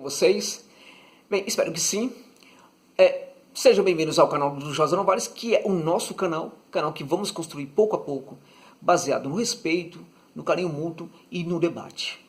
Vocês? Bem, espero que sim. Sejam bem-vindos ao canal do Josa Novaes, que é o nosso canal que vamos construir pouco a pouco, baseado no respeito, no carinho mútuo e no debate.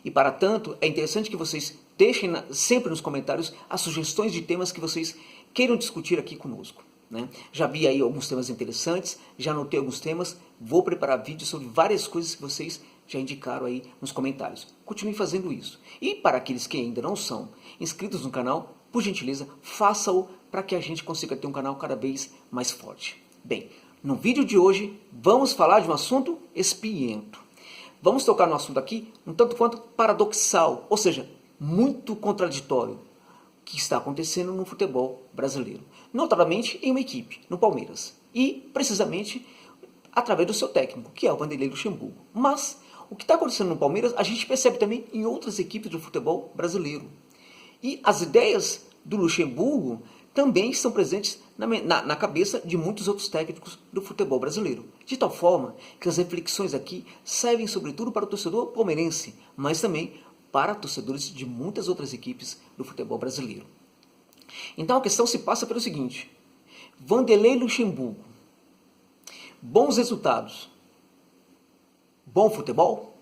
E para tanto, é interessante que vocês deixem sempre nos comentários as sugestões de temas que vocês queiram discutir aqui conosco, né? Já vi aí alguns temas interessantes, já anotei alguns temas, vou preparar vídeos sobre várias coisas que vocês já indicaram aí nos comentários. Continue fazendo isso. E para aqueles que ainda não são inscritos no canal, por gentileza, faça-o para que a gente consiga ter um canal cada vez mais forte. Bem, no vídeo de hoje vamos falar de um assunto espinhento. Vamos tocar no assunto aqui um tanto quanto paradoxal, ou seja, muito contraditório, que está acontecendo no futebol brasileiro. Notadamente em uma equipe, no Palmeiras. E, precisamente, através do seu técnico, que é o Vanderlei Luxemburgo. Mas, o que está acontecendo no Palmeiras, a gente percebe também em outras equipes do futebol brasileiro. E as ideias do Luxemburgo também estão presentes na cabeça de muitos outros técnicos do futebol brasileiro. De tal forma que as reflexões aqui servem sobretudo para o torcedor palmeirense, mas também para torcedores de muitas outras equipes do futebol brasileiro. Então a questão se passa pelo seguinte: Vanderlei Luxemburgo, bons resultados, bom futebol?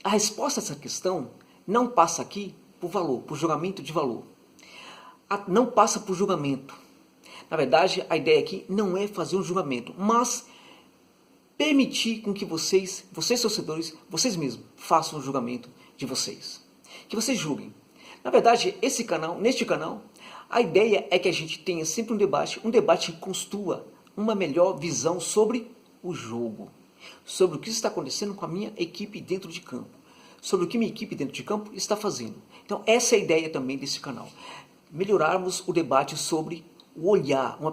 A resposta a essa questão não passa aqui por valor, por julgamento de valor. Não passa por julgamento. Na verdade, a ideia aqui não é fazer um julgamento, mas permitir com que vocês torcedores, vocês mesmos, façam o julgamento de vocês. Que vocês julguem. Na verdade, neste canal, a ideia é que a gente tenha sempre um debate que construa uma melhor visão sobre o jogo, sobre o que está acontecendo com a minha equipe dentro de campo, sobre o que minha equipe dentro de campo está fazendo. Então, essa é a ideia também desse canal. Melhorarmos o debate sobre o olhar, uma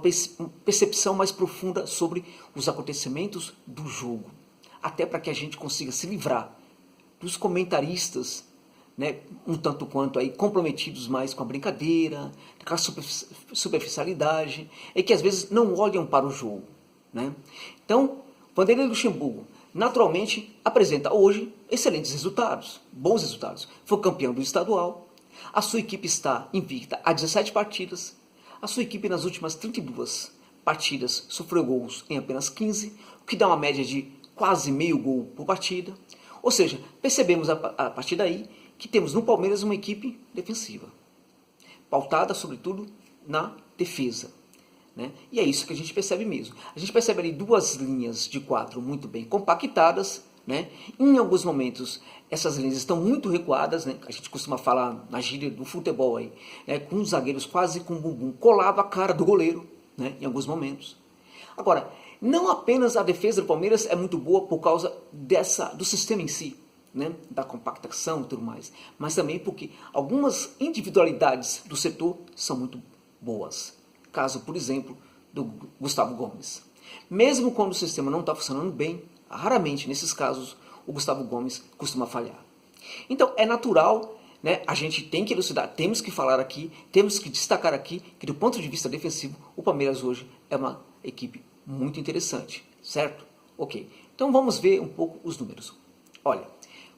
percepção mais profunda sobre os acontecimentos do jogo. Até para que a gente consiga se livrar dos comentaristas, né, um tanto quanto aí comprometidos mais com a brincadeira, com a superficialidade, e que às vezes não olham para o jogo, né? Então, Vanderlei Luxemburgo naturalmente apresenta hoje excelentes resultados, bons resultados. Foi campeão do estadual, a sua equipe está invicta a 17 partidas, a sua equipe nas últimas 32 partidas sofreu gols em apenas 15, o que dá uma média de quase meio gol por partida. Ou seja, percebemos a partir daí que temos no Palmeiras uma equipe defensiva, pautada sobretudo na defesa, né? E é isso que a gente percebe mesmo. A gente percebe ali duas linhas de quatro muito bem compactadas, né? Em alguns momentos essas linhas estão muito recuadas, né? A gente costuma falar na gíria do futebol aí, né? Com os zagueiros quase com o bumbum colado à cara do goleiro, né? Em alguns momentos. Agora, não apenas a defesa do Palmeiras é muito boa por causa do sistema em si, né? Da compactação e tudo mais, mas também porque algumas individualidades do setor são muito boas. Caso, por exemplo, do Gustavo Gomes. Mesmo quando o sistema não está funcionando bem, raramente nesses casos o Gustavo Gomes costuma falhar. Então é natural, né? A gente tem que elucidar, temos que falar aqui, temos que destacar aqui que do ponto de vista defensivo o Palmeiras hoje é uma equipe muito interessante, certo? Ok, então vamos ver um pouco os números. Olha,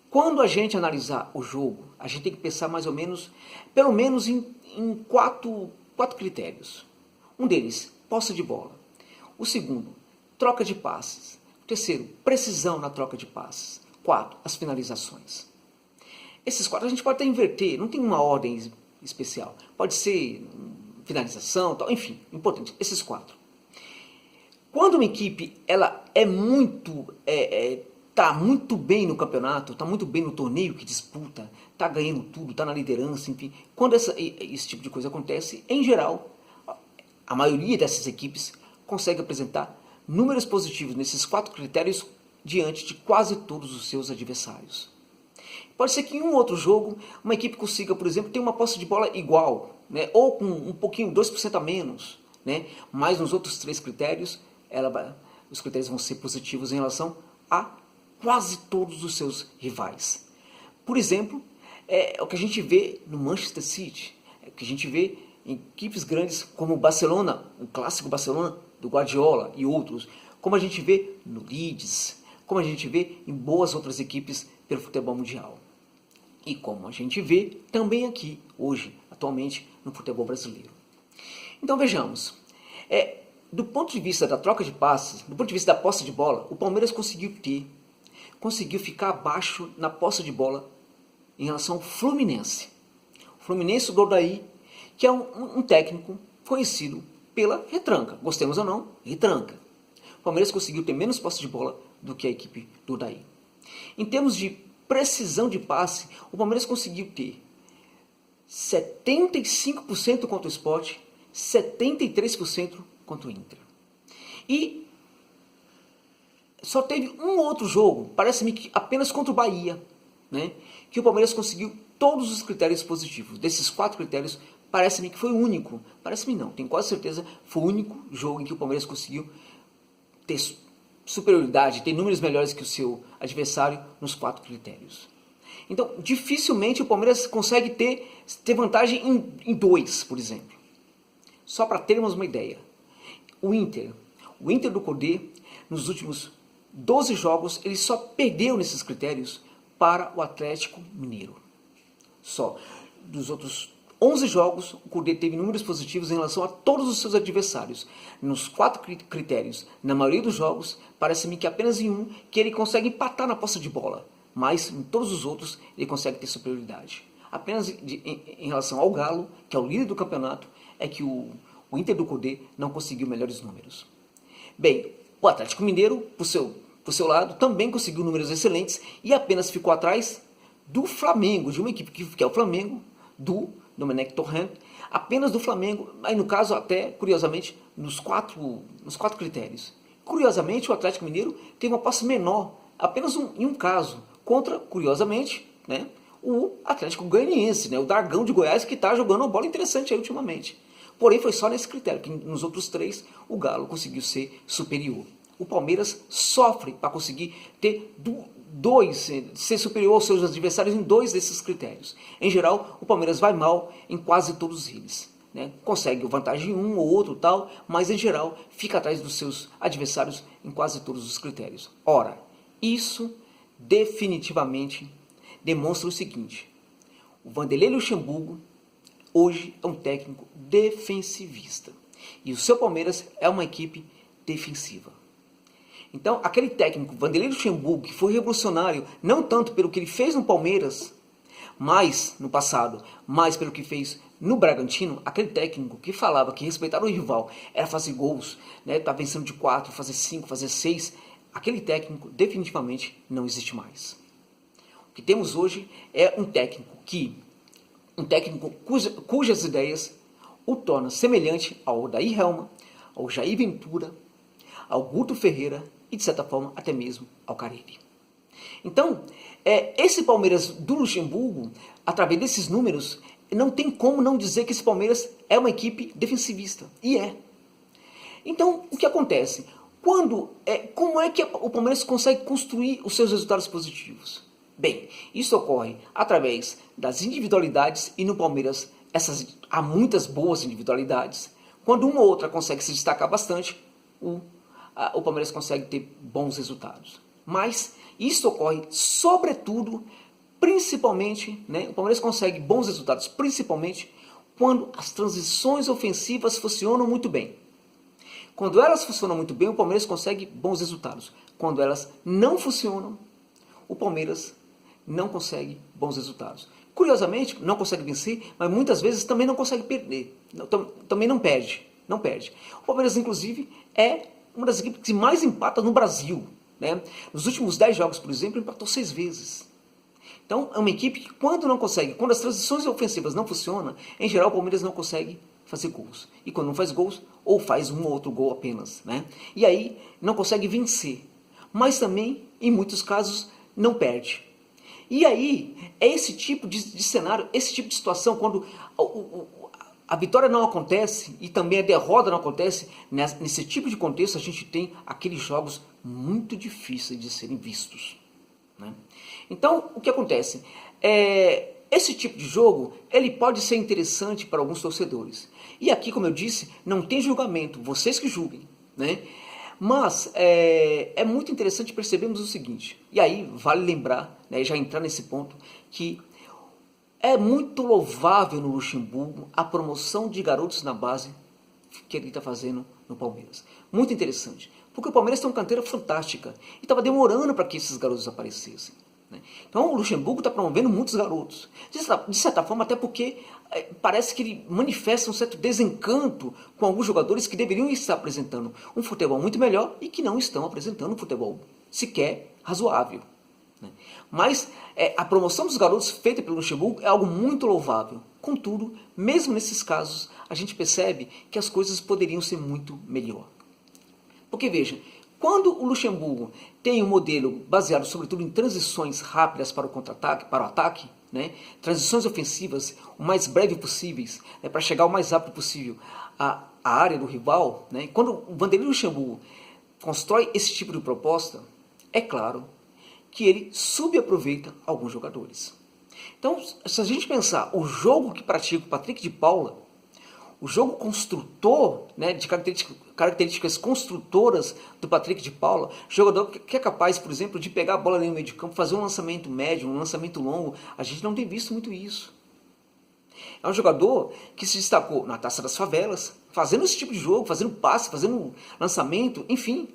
quando a gente analisar o jogo, a gente tem que pensar mais ou menos, pelo menos em quatro critérios. Um deles, posse de bola. O segundo, troca de passes. O terceiro, precisão na troca de passes. 4, as finalizações. Esses 4 a gente pode até inverter, não tem uma ordem especial. Pode ser finalização, tal, enfim, importante, esses 4. Quando uma equipe ela tá muito bem no campeonato, tá muito bem no torneio que disputa, tá ganhando tudo, tá na liderança, enfim. Quando esse tipo de coisa acontece, em geral, a maioria dessas equipes consegue apresentar números positivos nesses 4 critérios diante de quase todos os seus adversários. Pode ser que em um outro jogo, uma equipe consiga, por exemplo, ter uma posse de bola igual, né? Ou com um pouquinho, 2% a menos, né? Mas nos outros 3 critérios, os critérios vão ser positivos em relação a quase todos os seus rivais. Por exemplo, é o que a gente vê no Manchester City, é o que a gente vê em equipes grandes como o Barcelona, o clássico Barcelona do Guardiola e outros, como a gente vê no Leeds, como a gente vê em boas outras equipes pelo futebol mundial. e como a gente vê também aqui, hoje, atualmente, no futebol brasileiro. Então vejamos, do ponto de vista da troca de passes, do ponto de vista da posse de bola, o Palmeiras conseguiu ficar abaixo na posse de bola em relação ao Fluminense. O Fluminense, o Odair, que é um técnico conhecido pela retranca, gostemos ou não, retranca. O Palmeiras conseguiu ter menos posse de bola do que a equipe do Odair. Em termos de precisão de passe, o Palmeiras conseguiu ter 75% contra o Sport, 73% contra o Inter. E só teve um outro jogo, parece-me que apenas contra o Bahia, né, que o Palmeiras conseguiu todos os critérios positivos. Desses 4 critérios, parece-me que foi o único, parece-me não, tenho quase certeza, foi o único jogo em que o Palmeiras conseguiu ter superioridade, ter números melhores que o seu adversário nos 4 critérios. Então, dificilmente o Palmeiras consegue ter vantagem em 2, por exemplo. Só para termos uma ideia, o Inter do Cudê, nos últimos 12 jogos, ele só perdeu nesses critérios para o Atlético Mineiro. Só. Dos outros 11 jogos, o Cudê teve números positivos em relação a todos os seus adversários. Nos 4 critérios, na maioria dos jogos, parece-me que apenas em um que ele consegue empatar na posse de bola. Mas em todos os outros, ele consegue ter superioridade. Apenas em relação ao Galo, que é o líder do campeonato, é que o Inter do Cudê não conseguiu melhores números. Bem, o Atlético Mineiro, por seu lado, também conseguiu números excelentes e apenas ficou atrás do Flamengo, de uma equipe que é o Flamengo, do Domenech Torrent, apenas do Flamengo, aí no caso até, curiosamente, nos quatro critérios. Curiosamente, o Atlético Mineiro teve uma posse menor, apenas em um caso, contra, curiosamente, né, o Atlético Goianiense, né, o Dragão de Goiás, que está jogando uma bola interessante aí ultimamente. Porém, foi só nesse critério, que nos outros 3 o Galo conseguiu ser superior. O Palmeiras sofre para conseguir ter ser superior aos seus adversários em 2 desses critérios. Em geral, o Palmeiras vai mal em quase todos eles, né? Consegue vantagem em um ou outro tal, mas em geral fica atrás dos seus adversários em quase todos os critérios. Ora, isso definitivamente demonstra o seguinte: o Vanderlei Luxemburgo hoje é um técnico defensivista e o seu Palmeiras é uma equipe defensiva. Então, aquele técnico, Vanderlei Luxemburgo, que foi revolucionário, não tanto pelo que ele fez no Palmeiras, mas no passado, mas pelo que fez no Bragantino, aquele técnico que falava que respeitar o rival era fazer gols, né, tá vencendo de 4, fazer 5, fazer 6, aquele técnico definitivamente não existe mais. O que temos hoje é um técnico cujas ideias o torna semelhante ao Odair Helma, ao Jair Ventura, ao Guto Ferreira e, de certa forma, até mesmo ao Carille. Então, esse Palmeiras do Luxemburgo, através desses números, não tem como não dizer que esse Palmeiras é uma equipe defensivista. E é. Então, o que acontece? Como é que o Palmeiras consegue construir os seus resultados positivos? Bem, isso ocorre através das individualidades, e no Palmeiras há muitas boas individualidades. Quando uma ou outra consegue se destacar bastante, o Palmeiras consegue ter bons resultados. Mas isso ocorre sobretudo, principalmente, né, o Palmeiras consegue bons resultados principalmente quando as transições ofensivas funcionam muito bem. Quando elas funcionam muito bem, o Palmeiras consegue bons resultados. Quando elas não funcionam, o Palmeiras não consegue bons resultados. Curiosamente, não consegue vencer, mas muitas vezes também não consegue perder. Também não perde. O Palmeiras, inclusive, é uma das equipes que mais empata no Brasil, né? Nos últimos 10 jogos, por exemplo, empatou 6 vezes. Então, é uma equipe que quando as transições ofensivas não funcionam, em geral o Palmeiras não consegue fazer gols. E quando não faz gols, ou faz um ou outro gol apenas, né? E aí não consegue vencer. Mas também, em muitos casos, não perde. E aí, é esse tipo de cenário, esse tipo de situação, quando a vitória não acontece e também a derrota não acontece, nesse tipo de contexto a gente tem aqueles jogos muito difíceis de serem vistos, né? Então, o que acontece? Esse tipo de jogo, ele pode ser interessante para alguns torcedores. E aqui, como eu disse, não tem julgamento, vocês que julguem, né? Mas é muito interessante percebermos o seguinte, e aí vale lembrar, né, já entrar nesse ponto, que É muito louvável no Luxemburgo a promoção de garotos na base que ele está fazendo no Palmeiras. Muito interessante, porque o Palmeiras tem uma canteira fantástica e estava demorando para que esses garotos aparecessem. Né? Então o Luxemburgo está promovendo muitos garotos. De certa forma, até porque parece que ele manifesta um certo desencanto com alguns jogadores que deveriam estar apresentando um futebol muito melhor e que não estão apresentando um futebol sequer razoável. Né? Mas a promoção dos garotos feita pelo Luxemburgo é algo muito louvável. Contudo, mesmo nesses casos, a gente percebe que as coisas poderiam ser muito melhor. Porque veja, quando o Luxemburgo tem um modelo baseado sobretudo em transições rápidas para o contra-ataque, para o ataque, né? Transições ofensivas o mais breve possíveis, para chegar o mais rápido possível à área do rival, né? Quando o Vanderlei Luxemburgo constrói esse tipo de proposta, é claro que ele subaproveita alguns jogadores. Então, se a gente pensar o jogo que pratica o Patrick de Paula, o jogo construtor, né, de características construtoras do Patrick de Paula, jogador que é capaz, por exemplo, de pegar a bola ali no meio de campo, fazer um lançamento médio, um lançamento longo, a gente não tem visto muito isso. É um jogador que se destacou na Taça das Favelas, fazendo esse tipo de jogo, fazendo passe, fazendo lançamento, enfim.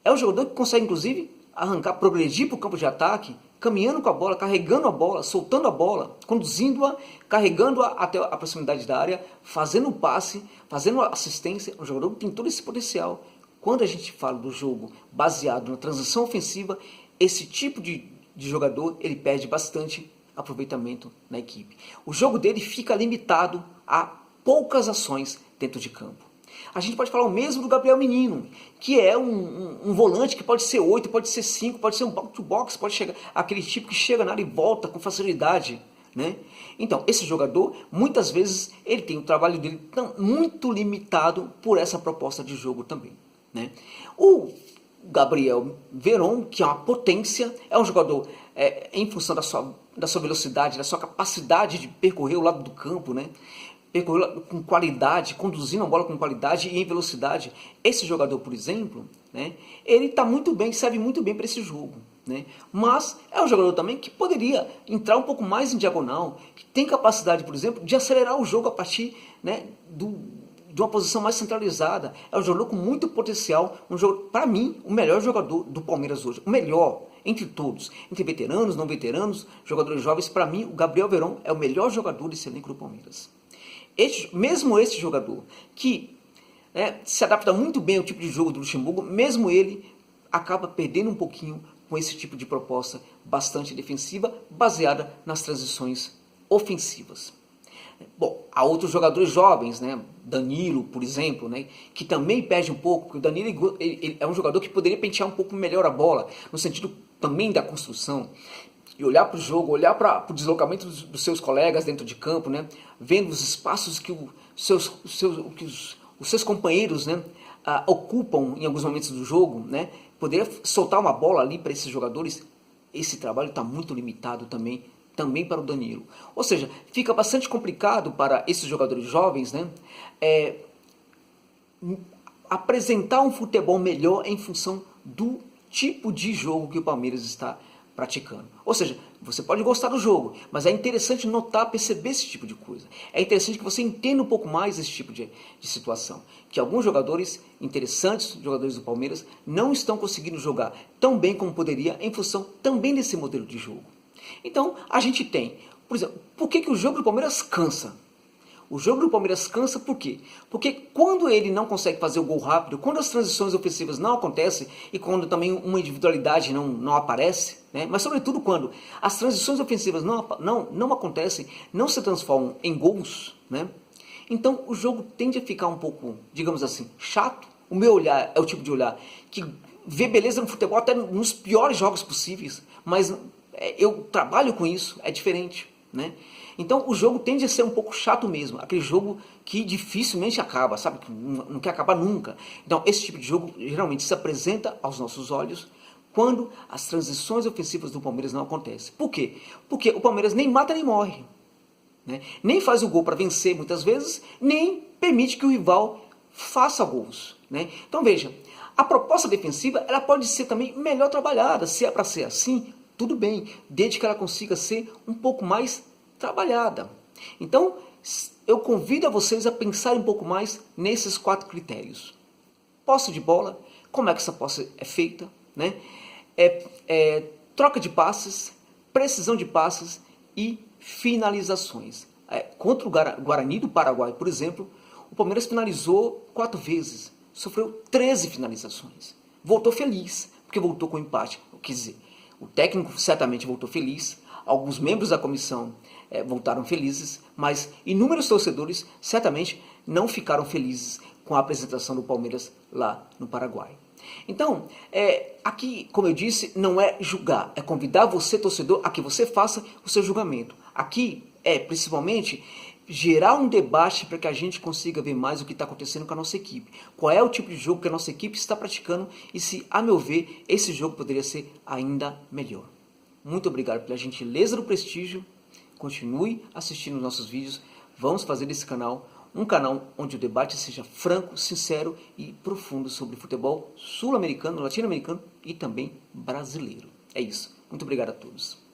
É um jogador que consegue, inclusive, arrancar, progredir para o campo de ataque, caminhando com a bola, carregando a bola, soltando a bola, conduzindo-a, carregando-a até a proximidade da área, fazendo um passe, fazendo assistência. Um jogador que tem todo esse potencial. Quando a gente fala do jogo baseado na transição ofensiva, esse tipo de jogador ele perde bastante aproveitamento na equipe. O jogo dele fica limitado a poucas ações dentro de campo. A gente pode falar o mesmo do Gabriel Menino, que é um volante que pode ser 8, pode ser 5, pode ser um box-to-box, pode chegar aquele tipo que chega na área e volta com facilidade. Né? Então, esse jogador, muitas vezes, ele tem o trabalho dele muito limitado por essa proposta de jogo também. Né? O Gabriel Veron, que é uma potência, é um jogador em função da sua velocidade, da sua capacidade de percorrer o lado do campo, né? Percorrer com qualidade, conduzindo a bola com qualidade e em velocidade. Esse jogador, por exemplo, né, ele está muito bem, serve muito bem para esse jogo. Né? Mas é um jogador também que poderia entrar um pouco mais em diagonal, que tem capacidade, por exemplo, de acelerar o jogo a partir, né, de uma posição mais centralizada. É um jogador com muito potencial, para mim, o melhor jogador do Palmeiras hoje. O melhor entre todos, entre veteranos, não veteranos, jogadores jovens. Para mim, o Gabriel Veron é o melhor jogador desse elenco do Palmeiras. Mesmo esse jogador, que se adapta muito bem ao tipo de jogo do Luxemburgo, mesmo ele acaba perdendo um pouquinho com esse tipo de proposta bastante defensiva, baseada nas transições ofensivas. Bom, há outros jogadores jovens, né? Danilo, por exemplo, né? Que também perde um pouco, porque o Danilo ele é um jogador que poderia pentear um pouco melhor a bola, no sentido também da construção, e olhar para o jogo, olhar para o deslocamento dos seus colegas dentro de campo, né? Vendo os espaços que os seus companheiros, né, ocupam em alguns momentos do jogo, né? Poderia soltar uma bola ali para esses jogadores. Esse trabalho está muito limitado também para o Danilo. Ou seja, fica bastante complicado para esses jogadores jovens, né, apresentar um futebol melhor em função do tipo de jogo que o Palmeiras está praticando. Ou seja, você pode gostar do jogo, mas é interessante notar, perceber esse tipo de coisa. É interessante que você entenda um pouco mais esse tipo de situação. Que alguns jogadores interessantes, jogadores do Palmeiras, não estão conseguindo jogar tão bem como poderia em função também desse modelo de jogo. Então, a gente tem, por exemplo, por que o jogo do Palmeiras cansa? O jogo do Palmeiras cansa por quê? Porque quando ele não consegue fazer o gol rápido, quando as transições ofensivas não acontecem e quando também uma individualidade não aparece, né? Mas sobretudo quando as transições ofensivas não acontecem, não se transformam em gols, né? Então o jogo tende a ficar um pouco, digamos assim, chato. O meu olhar é o tipo de olhar que vê beleza no futebol até nos piores jogos possíveis, mas eu trabalho com isso, é diferente, né? Então o jogo tende a ser um pouco chato mesmo, aquele jogo que dificilmente acaba, sabe? Que não quer acabar nunca. Então esse tipo de jogo geralmente se apresenta aos nossos olhos quando as transições ofensivas do Palmeiras não acontecem. Por quê? Porque o Palmeiras nem mata nem morre, né? Nem faz o gol para vencer muitas vezes, nem permite que o rival faça gols, né? Então veja, a proposta defensiva ela pode ser também melhor trabalhada. Se é para ser assim, tudo bem, desde que ela consiga ser um pouco mais trabalhada. Então, eu convido a vocês a pensarem um pouco mais nesses 4 critérios. Posse de bola, como é que essa posse é feita, né? Troca de passes, precisão de passes e finalizações. Contra o Guarani do Paraguai, por exemplo, o Palmeiras finalizou 4 vezes, sofreu 13 finalizações. Voltou feliz, porque voltou com empate. Quer dizer, o técnico certamente voltou feliz, alguns membros da comissão voltaram felizes, mas inúmeros torcedores certamente não ficaram felizes com a apresentação do Palmeiras lá no Paraguai. Então, aqui, como eu disse, não é julgar, é convidar você, torcedor, a que você faça o seu julgamento. Aqui principalmente, gerar um debate para que a gente consiga ver mais o que está acontecendo com a nossa equipe. Qual é o tipo de jogo que a nossa equipe está praticando e se, a meu ver, esse jogo poderia ser ainda melhor. Muito obrigado pela gentileza do prestígio. Continue assistindo nossos vídeos. Vamos fazer desse canal um canal onde o debate seja franco, sincero e profundo sobre futebol sul-americano, latino-americano e também brasileiro. É isso. Muito obrigado a todos.